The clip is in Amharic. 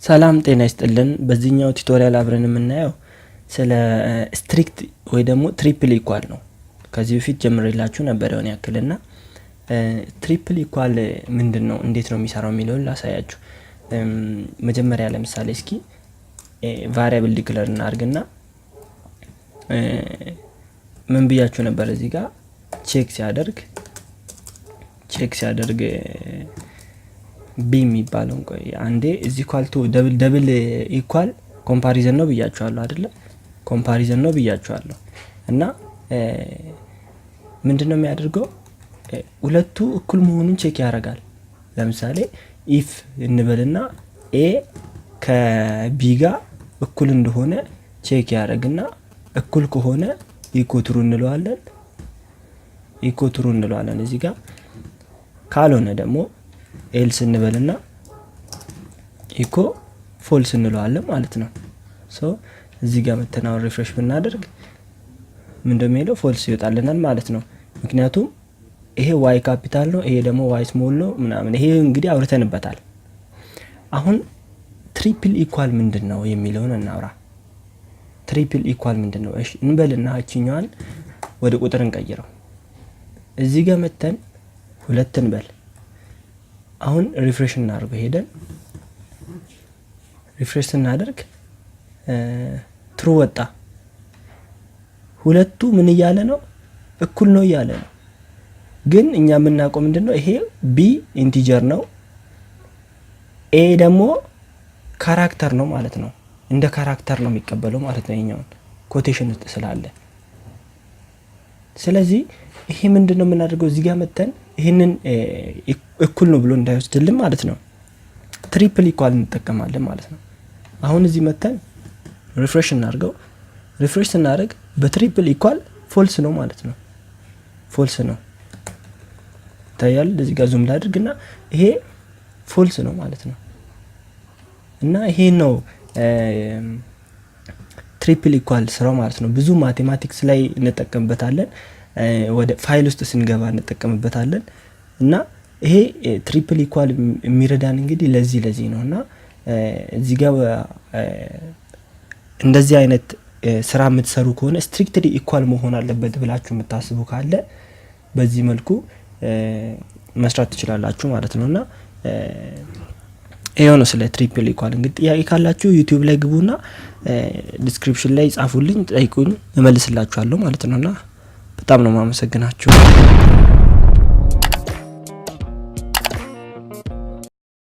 ሰላም ጤና ይስጥልን። በዚህኛው ቱቶሪያል አብረን የምናየው ስለ ስትሪክት ወይ ደግሞ ትሪፕል ኢኳል ነው። ከዚህ በፊት ጀምሬላችሁ ነበር የሆነ ያክልና ትሪፕል ኢኳል ምንድነው እንዴት ነው የሚሰራው የሚለውን ላሳያችሁ። መጀመሪያ ለምሳሌ እስኪ ቫሪያብል ዲክሌር እናርግና ምን ብያችሁ ነበር እዚህ ጋር ቼክ ሲያደርግ ቢ የሚባለው ቆይ አንዴ እዚ ኢኳል ቱ ደብል ኢኳል ኮምፓሪዝን ነው ብያችኋለሁ አይደለ? ኮምፓሪዝን ነው ብያችኋለሁ። እና ምንድነው የሚያደርገው ሁለቱ እኩል መሆኑን ቼክ ያደርጋል። ለምሳሌ ኢፍ እንበልና ኤ ከቢ ጋር እኩል እንደሆነ ቼክ ያደርግና እኩል ከሆነ ኢኮትሩ እንለዋለን እዚህ ጋር። ካልሆነ ደግሞ ኤልስ እንበልና ኢኮ ፎልስ እንለዋለን ማለት ነው። ሶ እዚህ ጋር መተናው ሪፍሬሽ ብናደርግ ምን እንደሚለው ፎልስ ይወጣልናል ማለት ነው። ምክንያቱም ይሄ ዋይ ካፒታል ነው፣ ይሄ ደግሞ ዋይ ስሞል ነው ምናምን። ይሄ እንግዲህ አውርተንበታል። አሁን ትሪፕል ኢኳል ምንድነው የሚለውን እናውራ። ትሪፕል ኢኳል ምንድነው? እሺ እንበልና እቺኛዋን ወደ ቁጥር እንቀይረው። እዚህ ጋር መተን ሁለት እንበል። አሁን ሪፍሬሽ እናደርገው። ሄደን ሪፍሬሽ እናደርግ ትሩ ወጣ። ሁለቱ ምን እያለ ነው? እኩል ነው እያለ ነው። ግን እኛ የምናውቀው ምንድነው ይሄ ቢ ኢንቲጀር ነው፣ ኤ ደግሞ ካራክተር ነው ማለት ነው። እንደ ካራክተር ነው የሚቀበለው ማለት ነው ይሄኛው ኮቴሽን ውስጥ ስላለ። ስለዚህ ይሄ ምንድነው የምናደርገው እዚህ ጋር መተን ይሄንን እኩል ነው ብሎ እንዳይወስድልን ማለት ነው ትሪፕል ኢኳል እንጠቀማለን ማለት ነው። አሁን እዚህ መተን ሪፍሬሽ እናርገው። ሪፍሬሽ ስናደርግ በትሪፕል ኢኳል ፎልስ ነው ማለት ነው። ፎልስ ነው ታያል። እዚህ ጋር ዙም ላድርግና ይሄ ፎልስ ነው ማለት ነው። እና ይሄ ነው ትሪፕል ኢኳል ስራው ማለት ነው። ብዙ ማቴማቲክስ ላይ እንጠቀምበታለን፣ ወደ ፋይል ውስጥ ስንገባ እንጠቀምበታለን። እና ይሄ ትሪፕል ኢኳል የሚረዳን እንግዲህ ለዚህ ነውና እዚህ ጋር እንደዚህ አይነት ስራ የምትሰሩ ከሆነ ስትሪክትሊ ኢኳል መሆን አለበት ብላችሁ የምታስቡ ካለ በዚህ መልኩ መስራት ትችላላችሁ ማለት ነውና ይሄው ነው ስለ ትሪፕል ኢኳል። እንግዲህ ጥያቄ ካላችሁ ዩቲዩብ ላይ ግቡና ዲስክሪፕሽን ላይ ጻፉልኝ፣ ጠይቁኝ፣ እመልስላችኋለሁ ማለት ነውና በጣም ነው ማመሰግናችሁ።